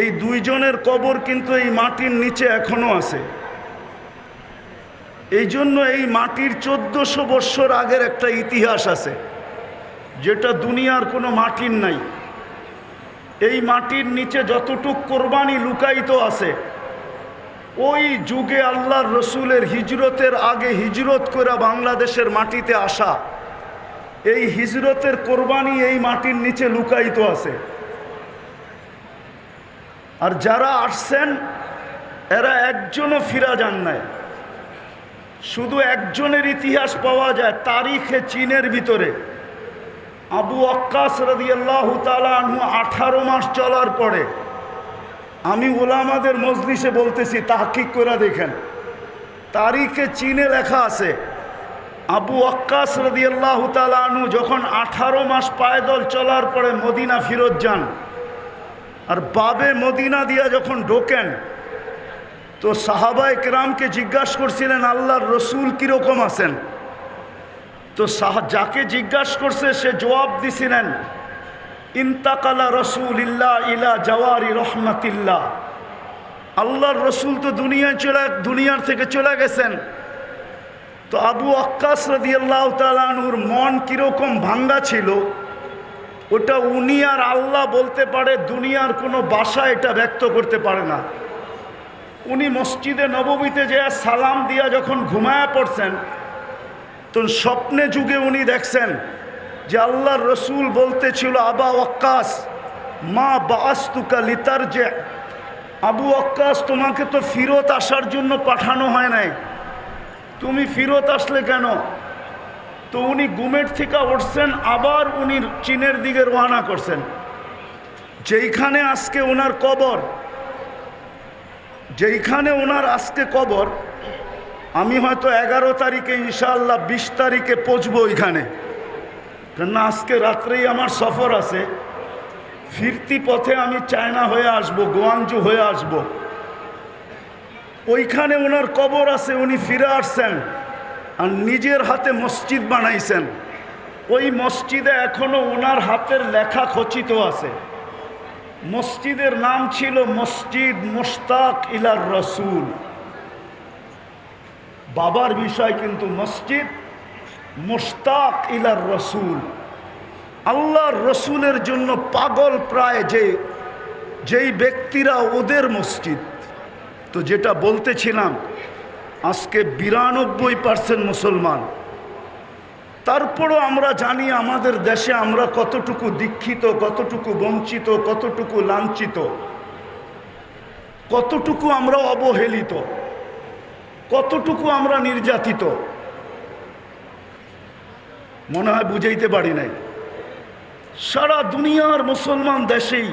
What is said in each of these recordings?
এই দুইজনের কবর কিন্তু এই মাটির নিচে এখনো আছে। এই জন্য এই মাটির 1400 বৎসর আগের একটা ইতিহাস আছে, যেটা দুনিয়ার কোনো মাটির নাই। এই মাটির নিচে যতটুক কোরবানি লুকায়িত আছে, ওই যুগে আল্লাহর রসুলের হিজরতের আগে হিজরত করে বাংলাদেশের মাটিতে আসা এই হিজরতের কোরবানি এই মাটির নিচে লুকায়িত আছে। আর যারা আসছেন এরা একজনও ফিরা যান নাই। শুধু একজনের ইতিহাস পাওয়া যায় তারিখে চীনের ভিতরে। আবু ওয়াক্কাস রাদিয়াল্লাহু তাআলা আনহু 18 মাস চলার পরে, আমি ওলামাদের মজলিসে বলতেছি, তাহকিক করে দেখেন, তারিখে চীনে লেখা আছে আবু ওয়াক্কাস রাদিয়াল্লাহু তাআলা আনহু যখন 18 মাস পায়দল চলার পরে মদিনা ফিরত যান, আর বাবে মদিনা দিয়া যখন ঢোকেন, তো সাহাবায়ে কেরামকে জিজ্ঞাসা করছিলেন আল্লাহর রসুল কীরকম আছেন। তো যাকে জিজ্ঞাসা করছে সে জবাব দিছিলেন, ইন্তাকালা রসুলিল্লাহ ইলা জাওয়ারি রহমাতিল্লাহ, আল্লাহর রসুল তো দুনিয়ার থেকে চলে গেছেন। তো আবু ওয়াক্কাস রাদিয়াল্লাহু তাআলা আনহুর মন কীরকম ভাঙ্গা ছিল, ওটা উনি আর আল্লাহ বলতে পারে, দুনিয়ার কোনো ভাষা এটা ব্যক্ত করতে পারে না। উনি মসজিদে নববীতে যে সালাম দিয়া যখন ঘুমায়া পড়ছেন, তো স্বপ্নে যুগে উনি দেখছেন যে আল্লাহর রসুল বলতেছিল, আবা ওয়াক্কাস মা বাআসতুকা লিতারজি, আবু ওয়াক্কাস তোমাকে তো ফিরত আসার জন্য পাঠানো হয় নাই, তুমি ফিরত আসলে কেন? তো উনি ঘুমের থেকে উঠছেন, আবার উনি চীনের দিকে রওনা করছেন, যেইখানে আজকে ওনার কবর, যেইখানে ওনার আজকে কবর। আমি হয়তো 11 তারিখে ইনশাআল্লাহ 20 তারিখে পৌঁছবো ওইখানে, কেননা আজকে রাত্রেই আমার সফর আছে। ফিরতি পথে আমি চায়না হয়ে আসব, গোয়াঞ্জু হয়ে আসব। ওইখানে ওনার কবর আছে, উনি ফিরে আসছেন আর নিজের হাতে মসজিদ বানাইছেন। ওই মসজিদে এখনো ওনার হাতের লেখা খচিত আছে। মসজিদের নাম ছিল মসজিদ মুশতাক ইলার রসুল। বাবার বিষয় কিন্তু মসজিদ মুশতাক ইলার রসুল, আল্লাহর রসুলের জন্য পাগল প্রায় যেই ব্যক্তিরা, ওদের মসজিদ। তো যেটা বলতেছিলাম, আজকে 92% মুসলমান। তারপরও আমরা জানি আমাদের দেশে আমরা কতটুকু দীক্ষিত, কতটুকু বঞ্চিত, কতটুকু লাঞ্ছিত, কতটুকু আমরা অবহেলিত, কতটুকু আমরা নির্যাতিত। মনে হয় বুঝাইতে পারি নাই। সারা দুনিয়ার মুসলমান দেশেই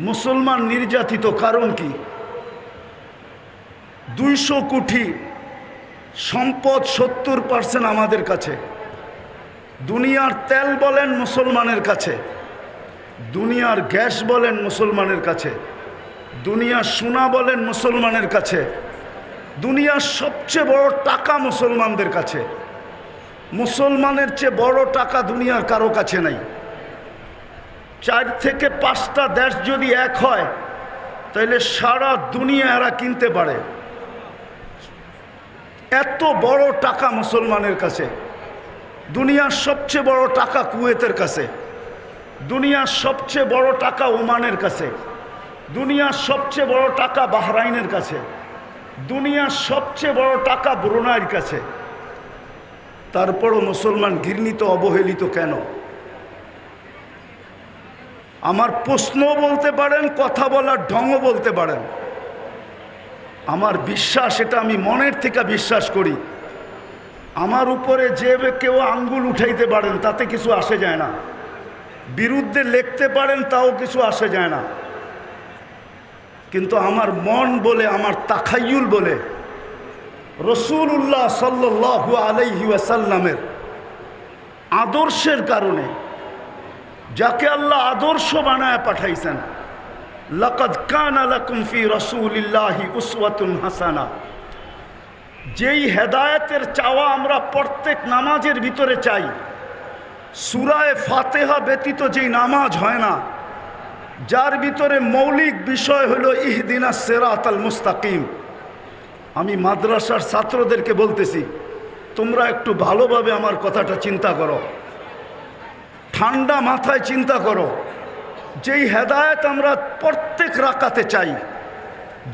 মুসলমান নির্যাতিত। কারণ কি? 200 কোটি সম্পদ, 70% আমাদের কাছে। দুনিয়ার তেল বলেন মুসলমানের কাছে, দুনিয়ার গ্যাস বলেন মুসলমানের কাছে, দুনিয়ার সোনা বলেন মুসলমানের কাছে, দুনিয়ার সবচেয়ে বড় টাকা মুসলমানদের কাছে। মুসলমানের চেয়ে বড় টাকা দুনিয়ার কারো কাছে নাই। 4 থেকে 5টা দেশ যদি এক হয়, তাহলে সারা দুনিয়া এরা কিনতে পারে। এত বড় টাকা মুসলমানের কাছে। দুনিয়ার সবচেয়ে বড় টাকা কুয়েতের কাছে, দুনিয়ার সবচেয়ে বড় টাকা ওমানের কাছে, দুনিয়ার সবচেয়ে বড় টাকা বাহরাইনের কাছে, দুনিয়ার সবচেয়ে বড় টাকা ব্রুনাইয়ের কাছে। তারপরও মুসলমান ঘৃণিত, অবহেলিত কেন? আমার প্রশ্ন বলতে পারেন, কথা বলার ঢংও বলতে পারেন। আমার বিশ্বাস, এটা আমি মনের থেকে বিশ্বাস করি, আমার উপরে যে কেউ আঙ্গুল উঠাইতে পারেন তাতে কিছু আসে যায় না, বিরুদ্ধে লিখতে পারেন তাও কিছু আসে যায় না। কিন্তু আমার মন বলে, আমার তাখায়ুল বলে, রাসূলুল্লাহ সাল্লাল্লাহু আলাইহি ওয়াসাল্লামের আদর্শের কারণে, যাকে আল্লাহ আদর্শ বানায় পাঠাইছেন, লাকাদ কানা লাকুম ফি রাসূলিল্লাহি উসওয়াতুন হাসানা, যেই হেদায়েতের চাওয়া আমরা প্রত্যেক নামাজের ভিতরে চাই, সূরা ফাতিহা ব্যতীত যেই নামাজ হয় না, যার ভিতরে মৌলিক বিষয় হলো ইহদিনাস সিরাতাল মুস্তাকিম। আমি মাদ্রাসার ছাত্রদেরকে বলতেছি, তোমরা একটু ভালোভাবে আমার কথাটা চিন্তা করো, ঠান্ডা মাথায় চিন্তা করো। যেই হেদায়েত আমরা প্রত্যেক রাকাতে চাই,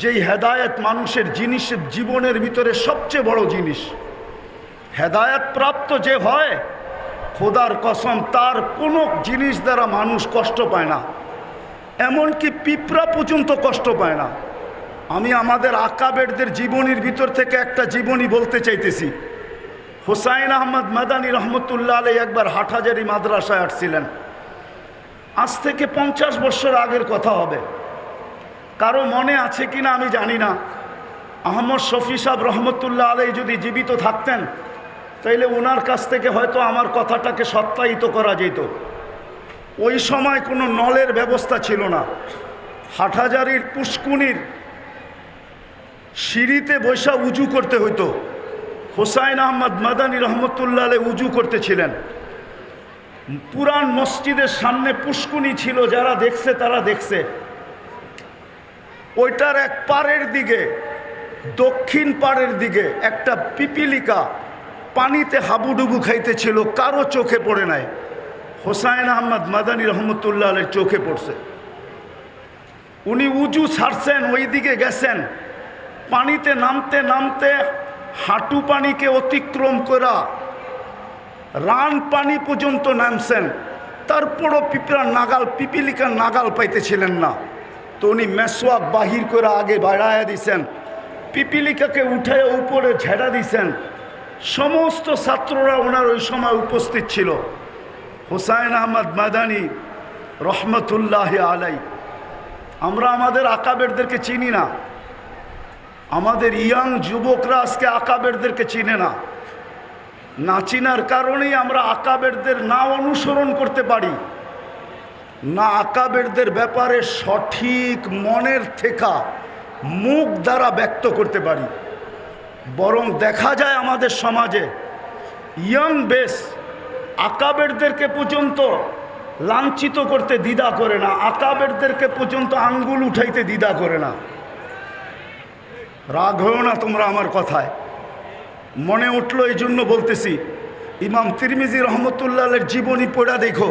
যেই হেদায়েত মানুষের জিনিসের জীবনের ভিতরে সবচেয়ে বড় জিনিস, হেদায়েত প্রাপ্ত যে হয়, খোদার কসম তার কোনো জিনিস দ্বারা মানুষ কষ্ট পায় না, এমনকি পিঁপড়া পর্যন্ত কষ্ট পায় না। আমি আমাদের আকাবেরদের জীবনীর ভিতর থেকে একটা জীবনী বলতে চাইতেছি। হুসাইন আহমদ মাদানী রহমতুল্লাহ আলাই একবার হাটহাজারী মাদ্রাসায় আসছিলেন। আজ থেকে 50 বছর আগের কথা হবে। কারো মনে আছে কিনা আমি জানি না। আহমদ শফি সাহেব রহমতুল্লাহ আলাই যদি জীবিত থাকতেন, তাইলে ওনার কাছ থেকে হয়তো আমার কথাটাকে সত্যায়িত করা যেত। ওই সময় কোনো নলের ব্যবস্থা ছিল না। হাটহাজারীর পুষ্কুনির সিঁড়িতে বৈশা উজু করতে হইতো। হুসাইন আহমদ মাদানী রহমতুল্লাহ আলাই উজু করতেছিলেন। পুরান মসজিদের সামনে পুষ্কুনি ছিল, যারা দেখছে তারা দেখছে। ওইটার এক পাড়ের দিকে, দক্ষিণ পাড়ের দিকে একটা পিপিলিকা পানিতে হাবুডুবু খাইতেছিল, কারো চোখে পড়ে নাই। হুসাইন আহমদ মাদানী রহমতুল্লাহ আলাইহির চোখে পড়ছে। উনি উজু ছাড়ছেন, ওই দিকে গেছেন। পানিতে নামতে নামতে হাঁটু পানিকে অতিক্রম করা রান পানি পর্যন্ত নামছেন, তারপরও পিপিলিকার নাগাল পাইতেছিলেন না। তো উনি মেসওয়াক বাহির করে আগে বাড়াইয়া দিছেন, পিপিলিকাকে উঠে উপরে ঝেড়া দিছেন। সমস্ত ছাত্ররা ওনার ওই সময় উপস্থিত ছিল। হুসাইন আহমদ মাদানী রহমতুল্লাহ আলাই। আমরা আমাদের আকাবেরদেরকে চিনি না, আমাদের ইয়াং যুবকরা আজকে আকাবেরদেরকে চিনে না। না চিনার কারণেই আমরা আকাবেরদের না অনুসরণ করতে পারি, না আকাবেরদের ব্যাপারে সঠিক মনের থেকে মুখ দ্বারা ব্যক্ত করতে পারি। বরং দেখা যায় আমাদের সমাজে ইয়াং বেস আকাবেরদেরকে পর্যন্ত লাঞ্ছিত করতে দ্বিধা করে না, আকাবেরদেরকে পর্যন্ত আঙ্গুল উঠাইতে দ্বিধা করে না। রাগ হয়েও না তোমরা আমার কথায়, মনে উঠলো এই জন্য বলতেছি। ইমাম তিরমিজি রহমতুল্লাহ আলাইহির জীবনী পড়া দেখো।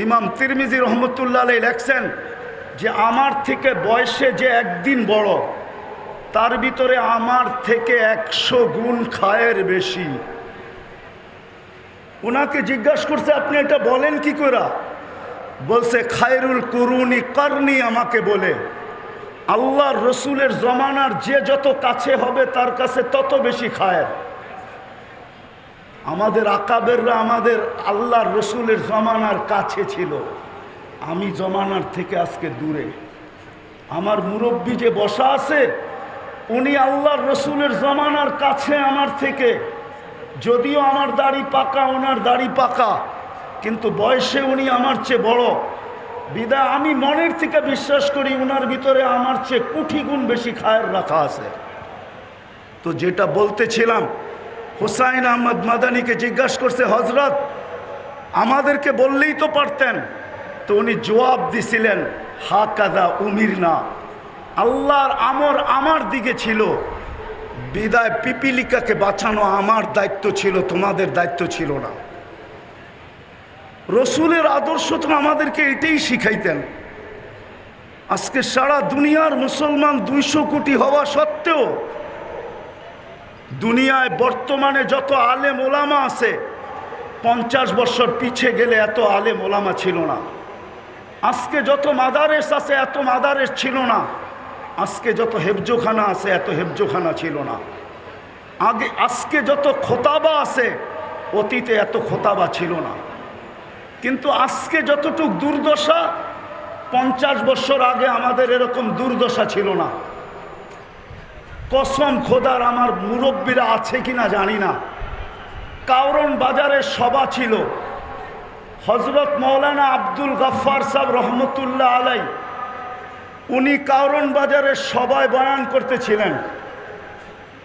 ইমাম তিরমিজি রহমতুল্লাহ আলাইহি লেখছেন যে আমার থেকে বয়সে যে একদিন বড়, তার ভিতরে আমার থেকে 100 গুণ খায়ের বেশি। ওনাকে জিজ্ঞাসা করছে, আপনি এটা বলেন কি করে? বলছে, খায়রুল কুরুনি কারনি আমাকে বলে, আল্লাহর রসুলের জমানার যে যত কাছে হবে তার কাছে তত বেশি খায়ের। আমাদের আকাবেররা আমাদের আল্লাহর রসুলের জমানার কাছে ছিল, আমি জমানার থেকে আজকে দূরে। আমার মুরব্বী যে বসা আছে, উনি আল্লাহর রসুলের জমানার কাছে আমার থেকে। যদিও আমার দাড়ি পাকা, ওনার দাড়ি পাকা, কিন্তু বয়সে উনি আমার চেয়ে বড়। বিদায় আমি মনের থেকে বিশ্বাস করি ওনার ভিতরে আমার চেয়ে কোটি গুণ বেশি খায়ের রাখা আছে। তো যেটা বলতেছিলাম, হুসাইন আহমদ মাদানীকে জিজ্ঞাসা করছে, হজরত আমাদেরকে বললেই তো পারতেন। তো উনি জবাব দিছিলেন, হা কাদা উমির না, আল্লাহর আমর আমার দিকে ছিল। বিদায় পিপিলিকাকে বাঁচানো আমার দায়িত্ব ছিল, তোমাদের দায়িত্ব ছিল না। রসুলের আদর্শ তো আমাদেরকে এটাই শিখাইতেন। আজকে সারা দুনিয়ার মুসলমান 200 কোটি হওয়া সত্ত্বেও দুনিয়ায় বর্তমানে যত আলেম ওলামা আছে, 50 বছর পিছে গেলে এত আলেম ওলামা ছিল না। আজকে যত মাদারেস আছে, এত মাদারেস ছিল না। আজকে যত হেফজোখানা আছে, এত হেফজোখানা ছিল না। আজকে যত খোতাবা আছে, অতীতে এত খোতাবা ছিল না। কিন্তু আজকে যতটুক দুর্দশা, 50 বছর আগে আমাদের এরকম দুর্দশা ছিল না। কসম খোদার, আমার মুরব্বীরা আছে কিনা জানি না, কাউরন বাজারের সভা ছিল। হজরত মৌলানা আব্দুল গফফার সাহেব রহমতুল্লাহ আলাই, উনি কাউরন বাজারের সভায় বয়ান করতেছিলেন।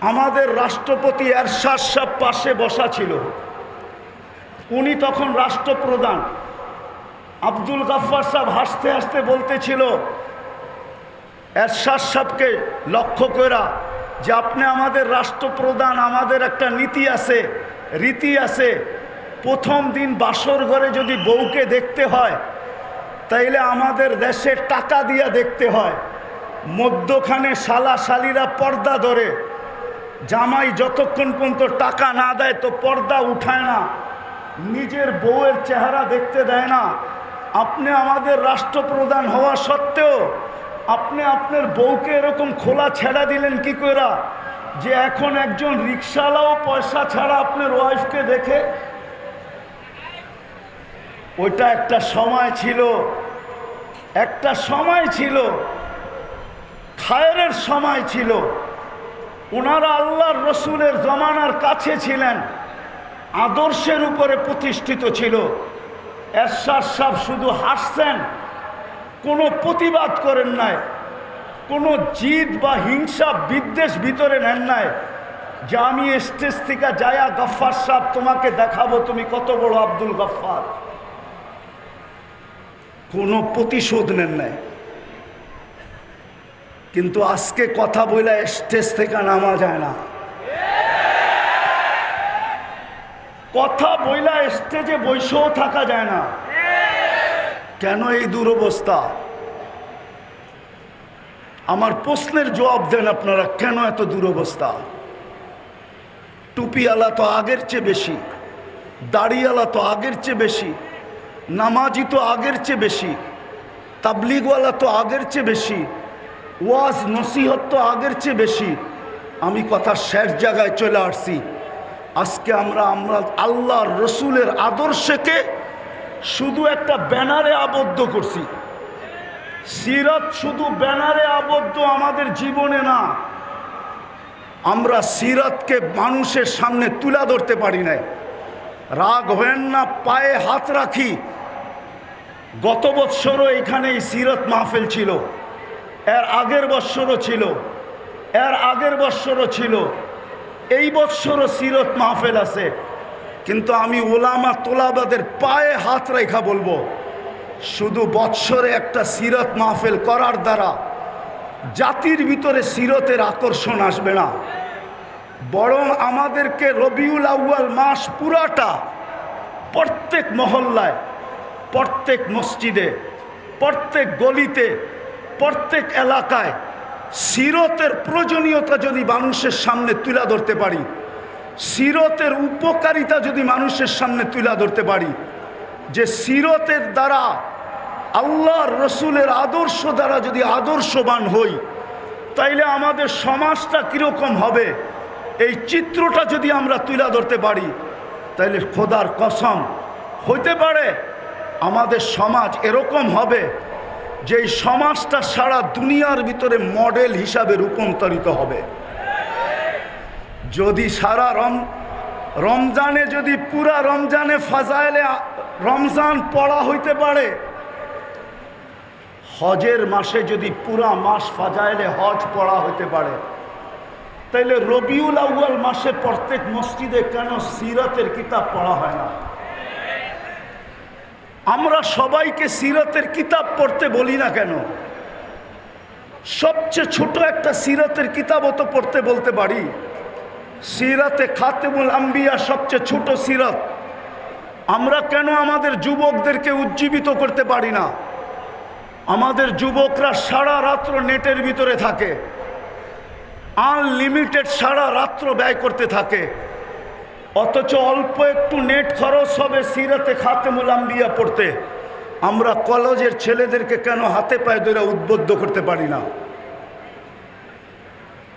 আমাদের রাষ্ট্রপতি এরশাদ সাহেব পাশে বসা ছিল, উনি তখন রাষ্ট্রপ্রধান। আব্দুল গাফফার সাহেব হাসতে হাসতে বলতেছিল এরশাদ সাহেবকে লক্ষ্য করা যে আপনি আমাদের রাষ্ট্রপ্রধান, আমাদের একটা নীতি আছে, রীতি আছে, প্রথম দিন বাসর ঘরে যদি বউকে দেখতে হয় তাইলে আমাদের দেশে টাকা দিয়ে দেখতে হয়, মধ্যখানে শালা শালিরা পর্দা ধরে, জামাই যতক্ষণ পর্যন্ত টাকা না দেয় তো পর্দা উঠায় না, নিজের বউয়ের চেহারা দেখতে দেয় না। আপনি আমাদের রাষ্ট্রপ্রধান হওয়া সত্ত্বেও আপনি আপনার বউকে এরকম খোলা ছেড়া দিলেন কি করে যে এখন একজন রিক্সাওয়ালাও পয়সা ছাড়া আপনার ওয়াইফকে দেখে? ওইটা একটা সময় ছিল, একটা সময় ছিল, খায়রের সময় ছিল। ওনারা আল্লাহর রসুলের জমানার কাছে ছিলেন, আদর্শের উপরে প্রতিষ্ঠিত ছিল। এরশাদ সাহেব শুধু হাসছেন, কোনো প্রতিবাদ করেন নাই, কোনো জিদ বা হিংসা বিদ্বেষ ভিতরে নেন নাই যে আমি স্টেজ থেকে যায়া গফফার সাহেব তোমাকে দেখাবো তুমি কত বড় আব্দুল গফফার। কোনো প্রতিশোধ নেন নাই। কিন্তু আজকে কথা বলে স্টেজ থেকে নামা যায় না, কথা বইলা স্টেজে বসেও থাকা যায় না। কেন এই দুরবস্থা? আমার প্রশ্নের জবাব দেন আপনারা, কেন এত দুরবস্থা? টুপিওয়ালা তো আগের চেয়ে বেশি, দাড়িওয়ালা তো আগের চেয়ে বেশি, নামাজি তো আগের চেয়ে বেশি, তাবলিগওয়ালা তো আগের চেয়ে বেশি, ওয়াজ নসিহত তো আগের চেয়ে বেশি। আমি কথা শেষ জায়গায় চলে আসছি। আজকে আমরা আল্লাহর রসুলের আদর্শকে শুধু একটা ব্যানারে আবদ্ধ করছি। সিরাত শুধু ব্যানারে আবদ্ধ আমাদের জীবনে না। আমরা সিরাতকে মানুষের সামনে তুলে ধরতে পারি না। রাগ হবেন না, পায়ে হাত রাখি। গত বৎসরও এখানে এই সিরাত মাহফিল ছিল, এর আগের বৎসরও ছিল, এর আগের বৎসরও ছিল, এই বৎসরও সিরাত মাহফিল আছে। কিন্তু আমি ওলামা তোলাবাদের পায়ে হাত রেখা বলবো, শুধু বৎসরে একটা সিরাত মাহফিল করার দ্বারা জাতির ভিতরে সিরতের আকর্ষণ আসবে না, বরং আমাদেরকে রবিউল আউয়াল মাস পুরাটা প্রত্যেক মহল্লায়, প্রত্যেক মসজিদে, প্রত্যেক গলিতে, প্রত্যেক এলাকায় সিরতের প্রয়োজনীয়তা যদি মানুষের সামনে তুলে ধরতে পারি, সিরতের উপকারিতা যদি মানুষের সামনে তুলে ধরতে পারি, যে সিরতের দ্বারা আল্লাহর রসুলের আদর্শ দ্বারা যদি আদর্শবান হই তাইলে আমাদের সমাজটা কীরকম হবে, এই চিত্রটা যদি আমরা তুলে ধরতে পারি তাইলে খোদার কসম হইতে পারে আমাদের সমাজ এরকম হবে যে এই সমাজটা সারা দুনিয়ার ভিতরে মডেল হিসাবে রূপান্তরিত হবে। যদি সারা রমজানে যদি পুরা রমজানে ফাজাইলে রমজান পড়া হইতে পারে, হজের মাসে যদি পুরা মাস ফাজাইলে হজ পড়া হইতে পারে, তাইলে রবিউল আউয়াল মাসে প্রত্যেক মসজিদে কেন সিরাতের কিতাব পড়া হয় না? আমরা সবাইকে সিরাতের কিতাব পড়তে বলি না কেন? সবচেয়ে ছোট একটা সিরাতের কিতাবও তো পড়তে বলতে পারি। সিরাতে খাতেমুল আম্বিয়া সবচেয়ে ছোট সিরাত, আমরা কেন আমাদের যুবকদেরকে উজ্জীবিত করতে পারি না? আমাদের যুবকরা সারা রাত্র নেটের ভিতরে থাকে, আনলিমিটেড সারা রাত্র ব্যয় করতে থাকে, অথচ অল্প একটু নেট খরচ হবে সিরাতে খাতেমুল আম্বিয়া পড়তে। আমরা কলেজের ছেলেদেরকে কেন হাতে পায়ে ধরে উদ্বুদ্ধ করতে পারি না?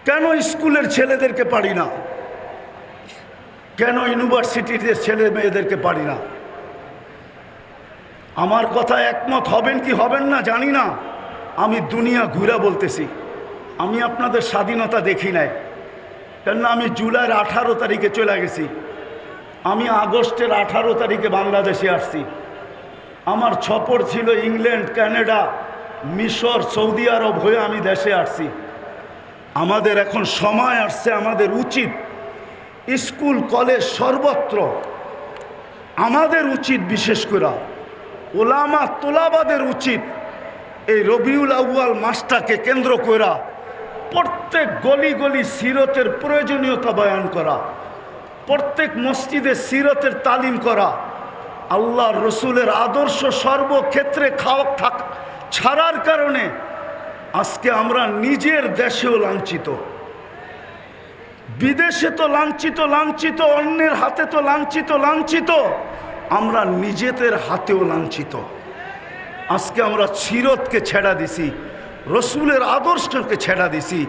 কেন স্কুলের ছেলেদেরকে পারি না? কেন ইউনিভার্সিটির ছেলে মেয়েদেরকে পারি না? আমার কথা একমত হবেন কি হবেন না জানি না। আমি দুনিয়া ঘুরে বলতেছি, আমি আপনাদের স্বাধীনতা দেখি নাই, কেননা আমি জুলাইয়ের 18 তারিখে চলে গেছি, আমি আগস্টের 18 তারিখে বাংলাদেশে আসছি। আমার সফর ছিল ইংল্যান্ড, কানাডা, মিশর, সৌদি আরব হয়ে আমি দেশে আসছি। আমাদের এখন সময় আসছে, আমাদের উচিত স্কুল কলেজ সর্বত্র আমাদের উচিত বিশেষ করে ওলামা তোলাবাদের উচিত এই রবিউল আউয়াল মাসটাকে কেন্দ্র করা প্রত্যেক গলি গলি সিরতের প্রয়োজনীয়তা বয়ান করা, প্রত্যেক মসজিদে সিরতের তালিম করা, আল্লাহর রসুলের আদর্শ সর্বক্ষেত্রে ছাড়ার কারণে আজকে আমরা নিজের দেশেও লাঞ্ছিত, বিদেশে তো লাঞ্ছিত, অন্যের হাতে তো লাঞ্ছিত, আমরা নিজেদের হাতেও লাঞ্ছিত। আজকে আমরা সিরতকে ছেড়া দিছি, রসুলের আদর্শকে ছেড়া দিছি,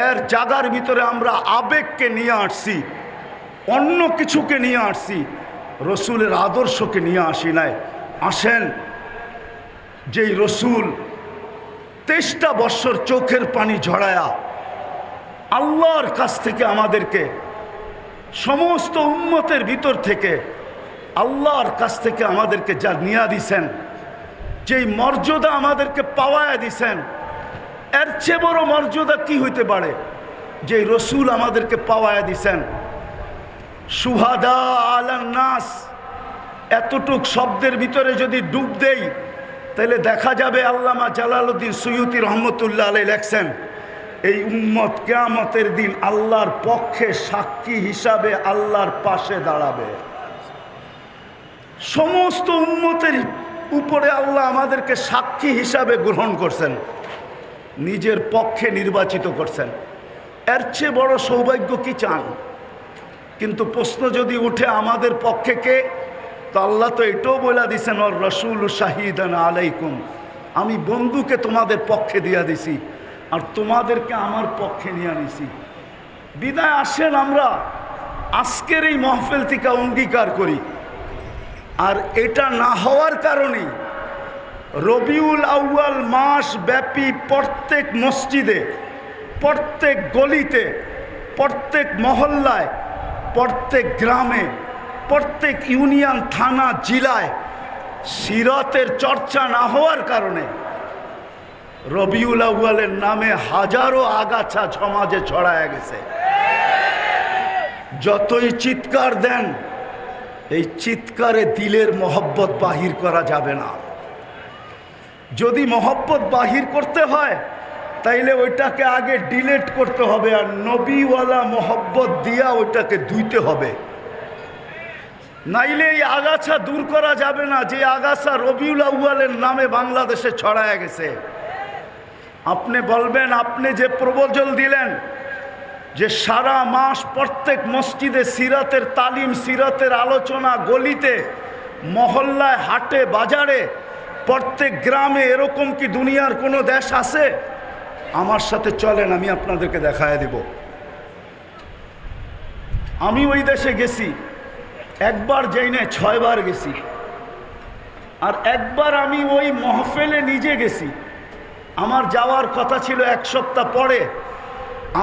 এর জায়গার ভিতরে আমরা আবেগকে নিয়ে আসছি, অন্য কিছুকে নিয়ে আসছি, রসুলের আদর্শকে নিয়ে আসি নাই। আসেন, যেই রসুল 23টা বৎসর চোখের পানি ঝরায়া আল্লাহর কাছ থেকে আমাদেরকে, সমস্ত উম্মতের ভিতর থেকে আল্লাহর কাছ থেকে আমাদেরকে যা নিয়া দিছেন, যেই মর্যাদা আমাদেরকে পাওয়ায়া দিছেন, এর চেয়ে বড় মর্যাদা কি হইতে পারে? যে রসুল আমাদেরকে পাওয়ায়া দিছেন। শুহাদা আলান নাস, এতটুক শব্দের ভিতরে যদি ডুব দেই তাহলে দেখা যাবে আল্লামা জালালউদ্দিন সুয়ুতি রহমতুল্লাহ আলাইহি লেখছেন, এই উম্মত কিয়ামতের দিন আল্লাহর পক্ষে সাক্ষী হিসাবে আল্লাহর পাশে দাঁড়াবে। সমস্ত উম্মতের উপরে আল্লাহ আমাদেরকে সাক্ষী হিসাবে গ্রহণ করছেন, নিজের পক্ষে নির্বাচিত করছেন। এর চেয়ে বড় সৌভাগ্য কি চান? কিন্তু প্রশ্ন যদি উঠে আমাদের পক্ষে কে, তো আল্লাহ তো এটাও বলে দিছেন, ওর রসুল শাহিদান আলাইকুম, আমি বন্ধুকে তোমাদের পক্ষে দিয়া দিছি আর তোমাদেরকে আমার পক্ষে নিয়ে আনিছি। বিদায় আসেন আমরা আজকের এই মাহফিল থেকে অঙ্গীকার করি, আর এটা না হওয়ার কারণে রবিউল আউয়াল মাস ব্যাপী প্রত্যেক মসজিদে, প্রত্যেক গলিতে, প্রত্যেক মহল্লায়, প্রত্যেক গ্রামে, প্রত্যেক ইউনিয়ন, থানা, জেলায় সিরাতের চর্চা না হওয়ার কারণে রবিউল আউয়ালের নামে হাজারো আগাছা সমাজে ছড়ায় গেছে। যতই চিৎকার দেন, এই চিৎকারে দিলের মহব্বত বাহির করা যাবে না। যদি মহব্বত বাহির করতে হয় তাইলে ওইটাকে আগে ডিলেট করতে হবে, আর নবীওয়ালা মহব্বত দিয়া ওইটাকে ধুইতে হবে, নাইলে এই আগাছা দূর করা যাবে না। যে আগাছা রবিউল আউয়ালের নামে বাংলাদেশে ছড়ায় গেছে। আপনি বলবেন, আপনি যে প্রবচন দিলেন যে সারা মাস প্রত্যেক মসজিদে সিরাতের তালিম, সিরাতের আলোচনা, গলিতে, মহল্লায়, হাটে, বাজারে, প্রত্যেক গ্রামে, এরকম কি দুনিয়ার কোনো দেশ আছে? আমার সাথে চলেন, আমি আপনাদেরকে দেখায় দেব। আমি ওই দেশে গেছি, একবার যাই না, 6 বার গেছি। আর একবার আমি ওই মহফিলে নিজে গেছি। আমার যাওয়ার কথা ছিল 1 সপ্তাহ পরে।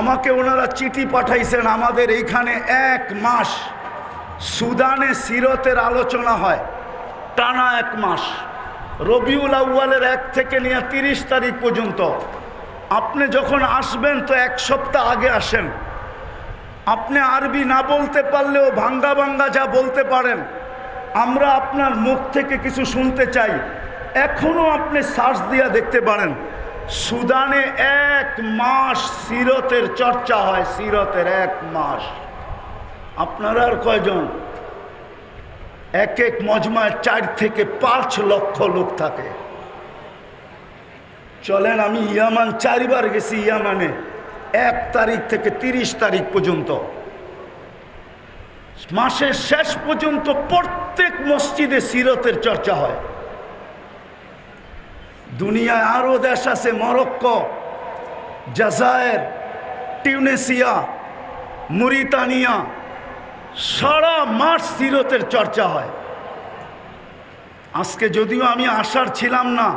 আমাকে ওনারা চিঠি পাঠাইছেন, আমাদের এইখানে 1 মাস সুদানে সিরতের আলোচনা হয়, টানা 1 মাস, রবিউল আউয়ালের 1 থেকে নিয়ে 30 তারিখ পর্যন্ত। আপনি যখন আসবেন তো 1 সপ্তাহ আগে আসেন। আপনি আরবি না বলতে পারলেও ভাঙ্গা ভাঙ্গা যা বলতে পারেন, আমরা আপনার মুখ থেকে কিছু শুনতে চাই। এখনও আপনি সার্চ দিয়া দেখতে পারেন, সুদানে 1 মাস সিরতের চর্চা হয়, সিরতের 1 মাস। আপনারা আর কয়জন? এক এক মজমায় 4 থেকে 5 লক্ষ লোক থাকে। চলেন, আমি ইয়ামান 4 বার গেছি। ইয়ামানে 1 তারিখ থেকে 30 তারিখ পর্যন্ত, মাসের শেষ পর্যন্ত প্রত্যেক মসজিদে সিরতের চর্চা হয়। দুনিয়ায় আরও দেশ আছে, মরক্কো, জাজায়ের, টিউনেসিয়া, মরিতানিয়া, সারা মাস সিরতের চর্চা হয়। আজকে যদিও আমি আসার ছিলাম না,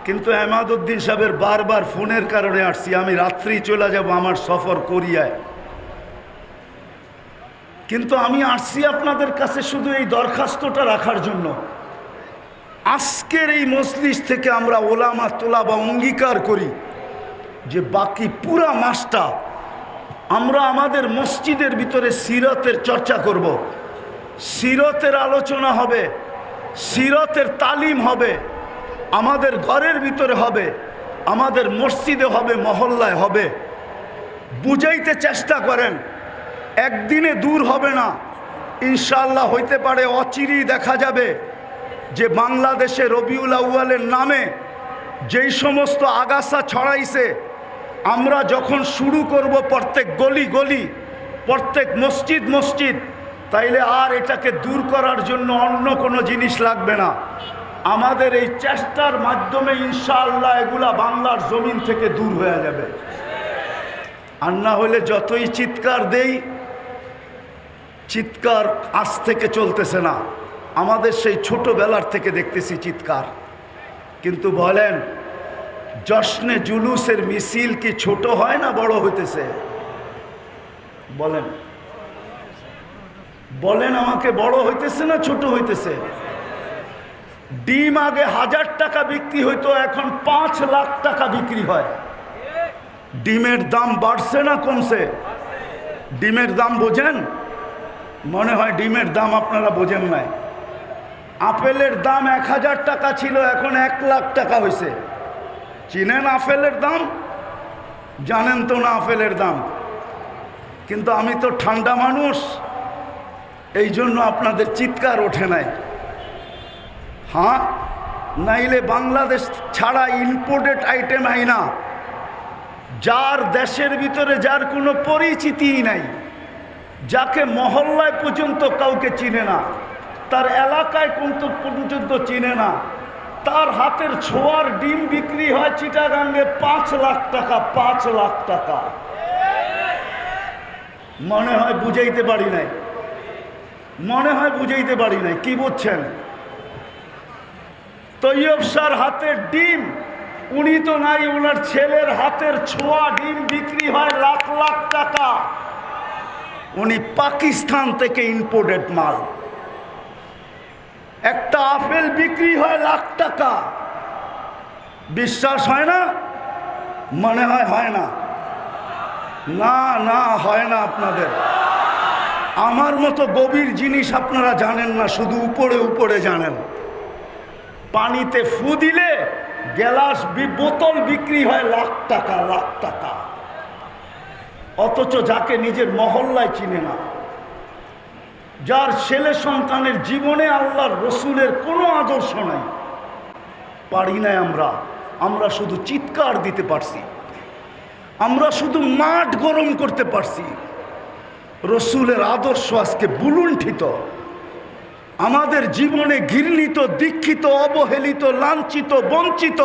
কিন্তু এমাদউদ্দিন সাহেবের বারবার ফোনের কারণে আসছি। আমি রাত্রেই চলে যাব আমার সফর কোরিয়ায়, কিন্তু আমি আসছি আপনাদের কাছে শুধু এই দরখাস্তটা রাখার জন্য। আজকের এই মজলিস থেকে আমরা ওলামা তোলাবা অঙ্গীকার করি যে বাকি পুরা মাসটা আমরা আমাদের মসজিদের ভিতরে সিরতের চর্চা করব, সিরতের আলোচনা হবে, সিরতের তালিম হবে, আমাদের ঘরের ভিতরে হবে, আমাদের মসজিদে হবে, মহল্লায় হবে। বুঝাইতে চেষ্টা করেন, একদিনে দূর হবে না, ইনশাআল্লাহ হইতে পারে অচিরেই দেখা যাবে যে বাংলাদেশে রবিউল আউয়ালের নামে যেই সমস্ত আগাছা ছড়াইছে, আমরা যখন শুরু করব প্রত্যেক গলি গলি, প্রত্যেক মসজিদ মসজিদ, তাইলে আর এটাকে দূর করার জন্য অন্য কোনো জিনিস লাগবে না। আমাদের এই চেষ্টার মাধ্যমে ইনশাআল্লাহ এগুলা বাংলার জমিন থেকে দূর হয়ে যাবে। আর না হলে যতই চিৎকার দেই, চিৎকার আজ থেকে চলতেছে না, আমাদের সেই ছোটবেলার থেকে দেখতেছি চিৎকার। কিন্তু বলেন, জশ্নে জুলুসের মিছিল কি ছোট হয় না বড় হইতেছে? বলেন বলেন আমাকে, বড় হইতেছে না ছোট হইতেছে? ডিম আগে 1000 টাকা বিক্রি হইতো, এখন 5 লাখ টাকা বিক্রি হয়। ডিমের দাম বাড়ছে না কমছে? ডিমের দাম বোঝেন? মনে হয় ডিমের দাম আপনারা বোঝেন নাই। আপেলের দাম 1000 টাকা ছিল, এখন 1 লাখ টাকা হয়েছে। চিনেন আপেলের দাম? জানেন তো না আপেলের দাম? কিন্তু আমি তো ঠান্ডা মানুষ, এই জন্য আপনাদের চিৎকার ওঠে নাই। হ্যাঁ, নাইলে বাংলাদেশ ছাড়া ইম্পোর্টেড আইটেম হয় না। যার দেশের ভিতরে যার কোনো পরিচিতিই নাই, যাকে মহল্লায় পর্যন্ত কাউকে চিনে না, তার এলাকায় কিন্তু পর্যন্ত চিনে না, তার হাতের ছোঁয়ার ডিম বিক্রি হয় চিটাগাঙ্গে 5 লাখ টাকা। 5 লাখ টাকা। মনে হয় বুঝাইতে পারি নাই, মনে হয় বুঝাইতে পারি নাই। কি বুঝছেন? তৈয়ব শাহর হাতের ডিম, উনি তো নাই, ওনার ছেলের হাতের ছোঁয়া ডিম বিক্রি হয় লাখ লাখ টাকা। উনি পাকিস্তান থেকে ইম্পোর্টেড মাল। একটা আপেল বিক্রি হয় লাখ টাকা। বিশ্বাস হয় না? মনে হয় হয় না? না না, হয় না আপনাদের। আমার মতো গভীর জিনিস আপনারা জানেন না, শুধু উপরে উপরে জানেন। পানিতে ফু দিলে গ্লাস বোতল বিক্রি হয় লাখ টাকা, লাখ টাকা। অথচ যাকে নিজের মহল্লায় চিনে না, যার ছেলে সন্তানের জীবনে আল্লাহর রসুলের কোনো আদর্শ নাই, পারি নাই আমরা। আমরা শুধু চিৎকার দিতে পারছি, আমরা শুধু মাঠ গরম করতে পারছি। রসুলের আদর্শ আজকে বুলুণ্ঠিত, আমাদের জীবনে ঘৃণিত, দীক্ষিত, অবহেলিত, লাঞ্ছিত, বঞ্চিত।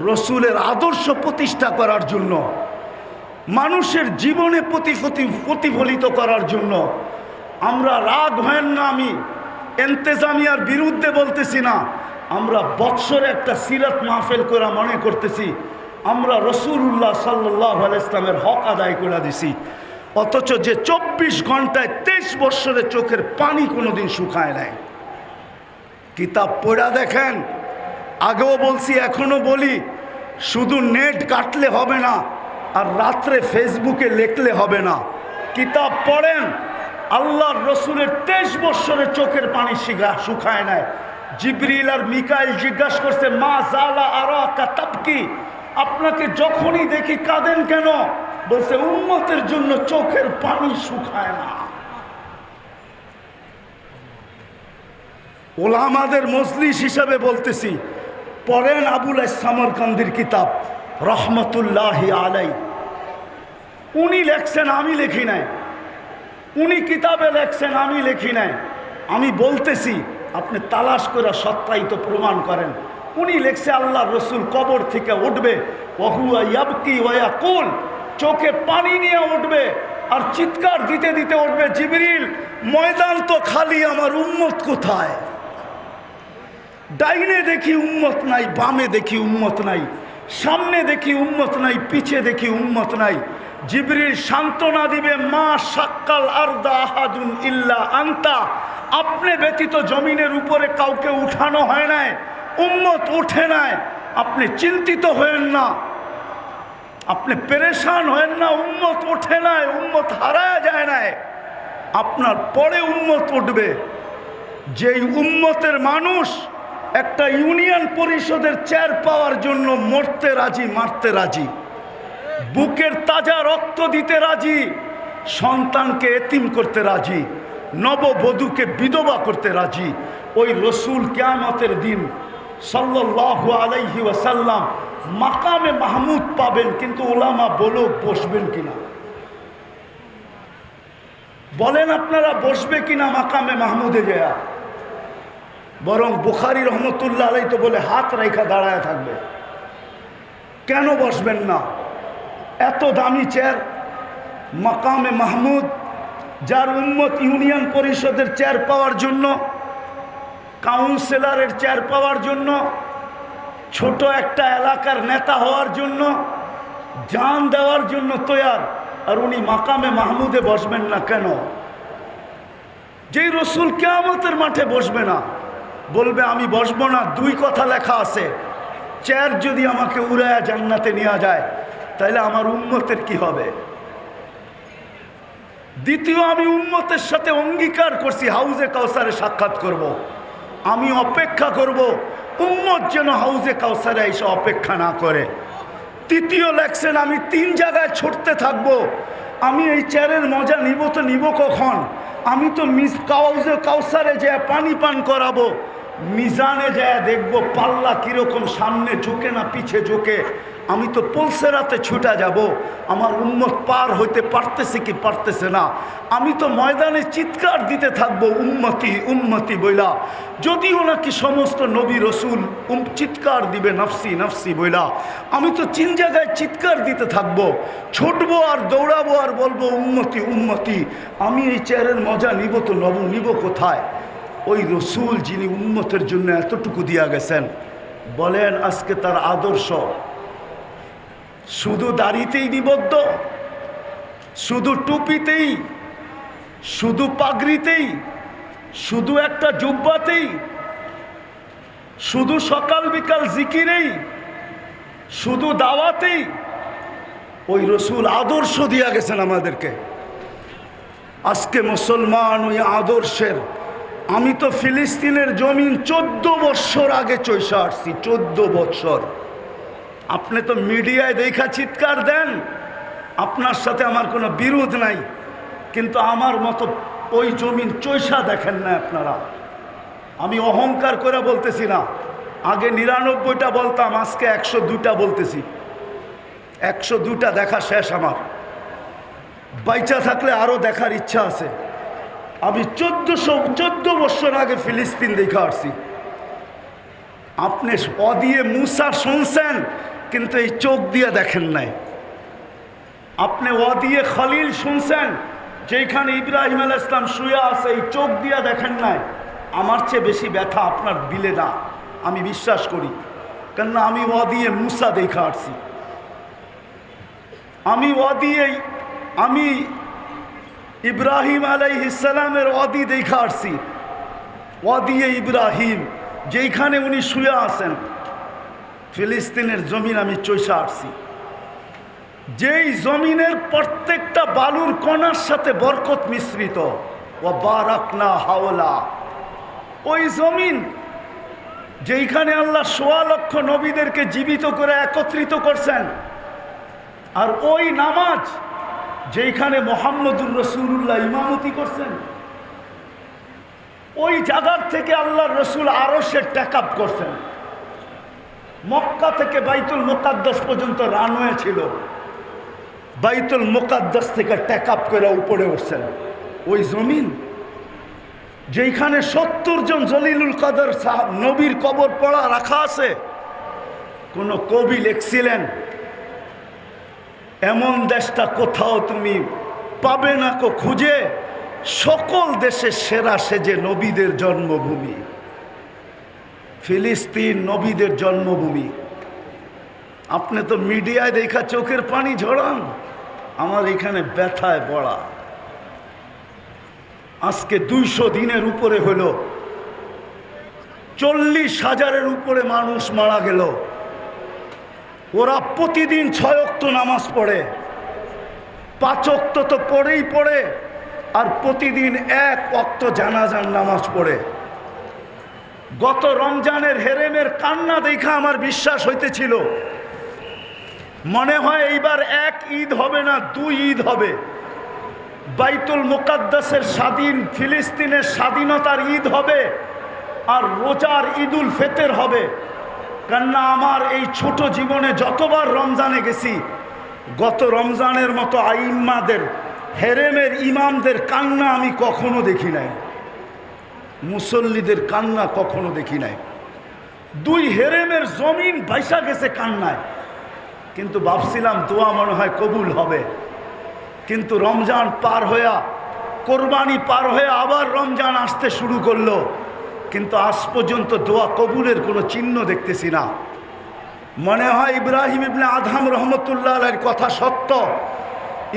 রসুলের আদর্শ প্রতিষ্ঠা করার জন্য, মানুষের জীবনে প্রতিফলিত করার জন্য আমরা, রাগ হয় না, আমি এন্তেজামিয়ার বিরুদ্ধে বলতেছি না, আমরা বৎসরে একটা সিরাত মাহফিল করে মনে করতেছি আমরা রাসূলুল্লাহ সাল্লাল্লাহু আলাইহি ইসলামের হক আদায় করে দিছি। অথচ যে 24 ঘন্টায় 23 বৎসরে চোখের পানি কোনোদিন শুকায় নাই। কিতাব পড়া দেখেন। আগেও বলছি, এখনো বলি, শুধু নেট কাটলে হবে না, আর রাত্রে ফেসবুকে লিখলে হবে না। কিতাব পড়েন। আল্লাহর রসুলের 23 বৎসরে চোখের পানি শুকায় নাই। জিবরিল আর মিকাইল জিজ্ঞাসা করছে, মা জালা আরাকা তাবকি, আপনাকে যখনই দেখি কাঁদেন কেন? বলছে, উম্মতের জন্য চোখের পানি শুকায় না। ওলামাদের মজলিস হিসাবে বলতেছি, পড়েন আবুল সামরকান্দির কিতাব রহমতুল্লাহি আলাই। উনি লেখছেন, আমি লিখি নাই। উনি কিতাবে লেখছেন, আমি লিখি নাই। আমি বলতেছি, আপনি তালাশ করে সত্যায়িত প্রমাণ করেন। উনি লেখছে, আল্লাহ রসুল কবর থেকে উঠবে, ওহুয়া ইয়াবকি ওয়া ইয়াকুল, চোখে পানি নিয়ে উঠবে আর চিৎকার দিতে দিতে উঠবে, জিবরিল ময়দান তো খালি, আমার উম্মত কোথায়? ডাইনে দেখি উম্মত নাই, বামে দেখি উম্মত নাই, সামনে দেখি উম্মত নাই, পিছে দেখি উম্মত নাই। জিবরিল সান্ত্বনা দিবে, মা শাক্কাল আরদা আহাদুন ইল্লা আনতা, আপনি ব্যতীত জমিনের উপরে কাউকে উঠানো হয় নাই, উম্মত উঠে নাই। আপনি চিন্তিত হয়েন না, আপনি পেরেশান হয়েন না, উম্মত ওঠে নাই, উম্মত হারায় যায় নাই। আপনার পরে উম্মত উঠবে। যেই উম্মতের মানুষ একটা ইউনিয়ন পরিষদের চেয়ার পাওয়ার জন্য মরতে রাজি, মারতে রাজি, বুকের তাজা রক্ত দিতে রাজি, সন্তানকে এতিম করতে রাজি, নববধূকে বিধবা করতে রাজি, ওই রসুল কিয়ামতের দিন সাল্লাল্লাহু আলাইহি ওয়াসাল্লাম মাকামে মাহমুদ পাবেন। কিন্তু ওলামা বলো বসবেন কিনা? বলেন আপনারা বসবে কিনা মাকামে মাহমুদে যায়? বরং বুখারী রহমতুল্লাহ আলাইহি তো বলে হাত রেখা দাঁড়ায় থাকবে। কেন বসবেন না? এত দামি চেয়ার মাকামে মাহমুদ, যার উম্মত ইউনিয়ন পরিষদের চেয়ার পাওয়ার জন্য, কাউন্সিলরের চেয়ার পাওয়ার জন্য, ছোট একটা এলাকার নেতা হওয়ার জন্য, জান দেওয়ার জন্য তৈয়ার, আর উনি মাকামে মাহমুদে বসবেন না কেন? যেই রসুল কিয়ামতের মাঠে বসবে না, বলবে আমি বসবো না, দুই কথা লেখা আছে, চেয়ার যদি আমাকে উড়ায়া জান্নাতে নেওয়া যায় তাহলে আমার উম্মতের কি হবে? দ্বিতীয়, আমি উম্মতের সাথে অঙ্গীকার করছি হাউজে কাউসারে সাক্ষাৎ করব। আমি অপেক্ষা করব উম্মত যেন হাউজে কাউসারে এসে অপেক্ষা না করে। তৃতীয় লেখছেন আমি 3 জায়গায় ছুটতে থাকব। আমি এই চেয়ারের মজা নিব তো নিব কখন? আমি তো হাউজে কাউসারে যে পানি পান করাবো, মিজানে যায় দেখবো পাল্লা কিরকম সামনে ঝুঁকে না পিছে ঝুঁকে। আমি তো পলসেরাতে ছুটা যাব, আমার উম্মত পার হইতে পারতেছে কি পারতেছে না। আমি তো ময়দানে চিৎকার দিতে থাকবো উম্মতি উম্মতি বইলা, যদিও নাকি সমস্ত নবী রসুল চিৎকার দিবে নফসি নফসি বইলা। আমি তো 3 জায়গায় চিৎকার দিতে থাকবো, ছুটবো আর দৌড়াবো আর বলবো উম্মতি উম্মতি। আমি এই চেয়ারের মজা নিব তো নিব কোথায়? ওই রসুল যিনি উম্মতের জন্য এতটুকু দিয়া গেছেন, বলেন আজকে তার আদর্শ শুধু দাড়িতেই নিবদ্ধ, শুধু টুপিতেই, শুধু পাগড়িতেই, শুধু একটা জুব্বাতেই, শুধু সকাল বিকাল জিকিরেই, শুধু দাওয়াতেই? ওই রসুল আদর্শ দিয়া গেছেন আমাদেরকে। আজকে মুসলমান ওই আদর্শের, আমি তো ফিলিস্তিনের জমিন 14 বৎসর আগে চইসা আসছি, 14 বৎসর। আপনি তো মিডিয়ায় দেখা চিৎকার দেন, আপনার সাথে আমার কোনো বিরোধ নাই, কিন্তু আমার মতো ওই জমিন চইসা দেখেন না আপনারা। আমি অহংকার করে বলতেছি না, আগে 99টা বলতাম, আজকে 102টা বলতেছি। 102টা দেখা শেষ আমার, বাইচা থাকলে আরও দেখার ইচ্ছা আছে। আমি 14 বছর আগে ফিলিস্তিন দেখা আসছি। আপনি দিয়ে মুসা শুনছেন, কিন্তু এই চোখ দিয়ে দেখেন নাই। আপনি দিয়ে খলিল শুনছেন, যেখানে ইব্রাহিম আলাইহিস সালাম শুয়ে আছে, এই চোখ দিয়ে দেখেন নাই। আমার চেয়ে বেশি ব্যথা আপনার দিলে না, আমি বিশ্বাস করি, কেননা আমি দিয়ে মুসা দেখা আসছি। আমি ইব্রাহিম আলাইহিস সালামের ওয়াদি দেখা আসছি। ওয়াদিয়ে ইব্রাহিম, যেইখানে উনি শুয়ে আছেন, ফিলিস্তিনের জমিন আমি চইসা আসছি। যেই জমিনের প্রত্যেকটা বালুর কণার সাথে বরকত মিশ্রিত, ও বারাকনা হাওলা, ওই জমিন যেইখানে আল্লাহ ১৬ লক্ষ নবীদেরকে জীবিত করে একত্রিত করছেন, আর ওই নামাজ যেইখানে মুহাম্মদুর রাসূলুল্লাহ ইমামতি করছেন, ওই জায়গার থেকে আল্লাহর রসুল আরশের টেকআপ করছেন। মক্কা থেকে বাইতুল মুকাদ্দাস পর্যন্ত রানওয়ে ছিল, বাইতুল মুকাদ্দাস থেকে টেকআপ করে উপরে উঠছেন। ওই জমিন যেইখানে 70 জন জলিলুল কদর সাহাব নবীর কবর পড়া রাখা আছে। কোন কবি লিখছিলেন, এমন দেশটা কোথাও তুমি পাবে না কো খুঁজে, সকল দেশের সেরা সেজে নবীদের জন্মভূমি। ফিলিস্তিন নবীদের জন্মভূমি। আপনি তো মিডিয়ায় দেখা চোখের পানি ঝরান, আমার এখানে ব্যথায় বড়া। আজকে 200 দিনের উপরে হলো, 40,000-এর উপরে মানুষ মারা গেল। ওরা প্রতিদিন 6 ওয়াক্ত নামাজ পড়ে, 5 ওয়াক্ত তো পড়ে, আর প্রতিদিন 1 ওয়াক্ত জানাজার নামাজ পড়ে। গত রমজানের হেরেমের কান্না দেখা আমার বিশ্বাস হইতেছিল মনে হয় এইবার এক ঈদ হবে না, দুই ঈদ হবে। বাইতুল মুকাদ্দাসের স্বাধীন, ফিলিস্তিনের স্বাধীনতার ঈদ হবে, আর রোজার ঈদুল ফিতর হবে। কেননা আমার এই ছোট জীবনে যতবার রমজানে গেছি, গত রমজানের মতো আইম্মাদের, হেরেমের ইমামদের কান্না আমি কখনো দেখি নাই, মুসল্লিদের কান্না কখনো দেখি নাই। দুই হেরেমের জমিন ভাইসা গেছে কান্নায়, কিন্তু ভাবছিলাম দোয়া মনে হয় কবুল হবে। কিন্তু রমজান পার হইয়া, কোরবানি পার হয়ে আবার রমজান আসতে শুরু করলো, কিন্তু আজ পর্যন্ত দোয়া কবুলের কোনো চিহ্ন দেখতেছি না। মনে হয় ইব্রাহিম ইবনে আদহাম রহমতুল্লাহ আলাইহির কথা সত্য।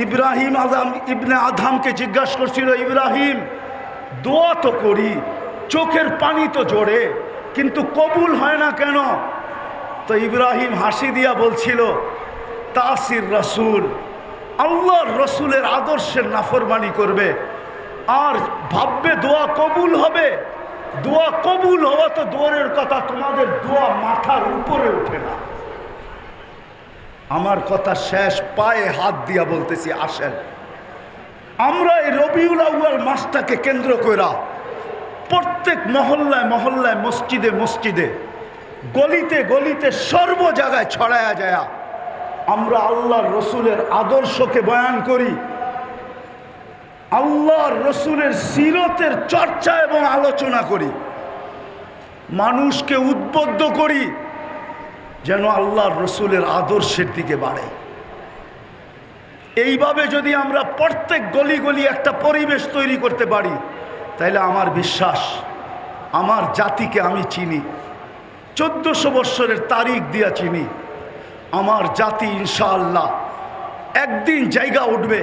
ইব্রাহিম ইবনে আদহামকে জিজ্ঞাসা করছিল, ইব্রাহিম দোয়া তো করি, চোখের পানি তো জোরে, কিন্তু কবুল হয় না কেন? তো ইব্রাহিম হাসি দিয়া বলছিল, তাসির রসুল, আল্লাহর রসুলের আদর্শের নাফরমানি করবে আর ভাববে দোয়া কবুল হবে। দোয়া কবুল হওয়া তো দূরের কথা, তোমাদের দোয়া মাথার উপরে ওঠে না। আমার কথা শেষ, পায়ে হাত দিয়া বলতেছি, আসেন আমরা এই রবিউল আউয়াল মাসটাকে কেন্দ্র কইরা প্রত্যেক মহল্লায় মহল্লায়, মসজিদে মসজিদে, গলিতে গলিতে, সর্ব জায়গায় ছড়ায়া যায় আমরা আল্লাহর রসুলের আদর্শকে বয়ান করি, আল্লাহর রসুলের সিরতের চর্চা এবং আলোচনা করি, মানুষকে উদ্বুদ্ধ করি যেন আল্লাহর রসুলের আদর্শের দিকে বাড়ে। এইভাবে যদি আমরা প্রত্যেক গলি গলি একটা পরিবেশ তৈরি করতে পারি, তাইলে আমার বিশ্বাস আমার জাতিকে আমি চিনি, 1400 বৎসরের তারিখ দিয়া চিনি। আমার জাতি ইনশাআল্লাহ একদিন জায়গা উঠবে,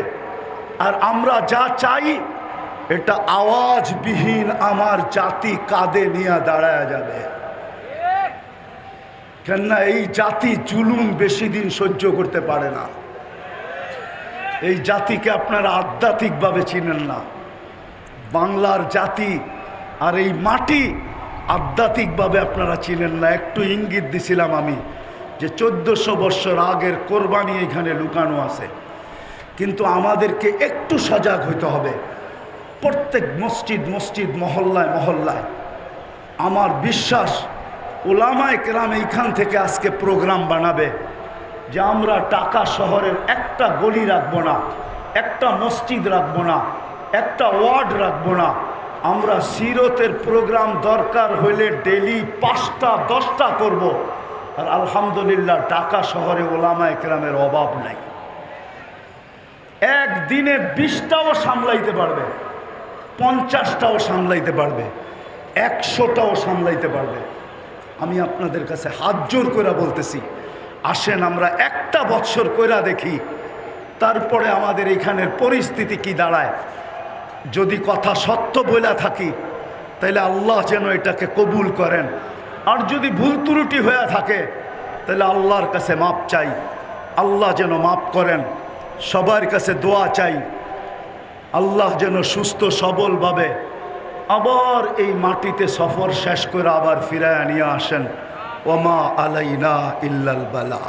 আর আমরা যা চাই এটা আওয়াজবিহীন আমার জাতি কাঁধে নিয়ে দাঁড়ায় যাবে। কেননা এই জাতি জুলুম বেশি দিন সহ্য করতে পারে না। এই জাতিকে আপনারা আধ্যাত্মিকভাবে চিনেন না। বাংলার জাতি আর এই মাটি আধ্যাত্মিকভাবে আপনারা চিনেন না। একটু ইঙ্গিত দিছিলাম আমি যে 1400 বৎসর আগের কোরবানি এখানে লুকানো আছে, কিন্তু আমাদেরকে একটু সজাগ হইতে হবে। প্রত্যেক মসজিদ মসজিদ, মহল্লায় মহল্লায় আমার বিশ্বাস ওলামায়ে কেরাম এইখান থেকে আজকে প্রোগ্রাম বানাবে যে আমরা ঢাকা শহরের একটা গলি রাখবো না, একটা মসজিদ রাখবো না, একটা ওয়ার্ড রাখবো না। আমরা সিরতের প্রোগ্রাম দরকার হইলে ডেলি 5টা 10টা করব। আর আলহামদুলিল্লাহ ঢাকা শহরে ওলামায়ে কেরামের অভাব নাই। একদিনে 20টাও সামলাইতে পারবে, 50টাও সামলাইতে পারবে, 100টাও সামলাইতে পারবে। আমি আপনাদের কাছে হাত জোর করে বলতেছি, আসেন আমরা একটা বৎসর কইরা দেখি, তারপরে আমাদের এখানের পরিস্থিতি কি দাঁড়ায়। যদি কথা সত্য বলে থাকি তাহলে আল্লাহ যেন এটাকে কবুল করেন, আর যদি ভুল ত্রুটি হয়ে থাকে তাহলে আল্লাহর কাছে মাপ চাই, আল্লাহ যেন মাপ করেন। সবার কাছে দোয়া চাই, আল্লাহ যেন সুস্থ সবলভাবে আবার এই মাটিতে সফর শেষ করে আবার ফিরায় নিয়ে আসেন। ওমা আলাইনা ইল্লাল বালা।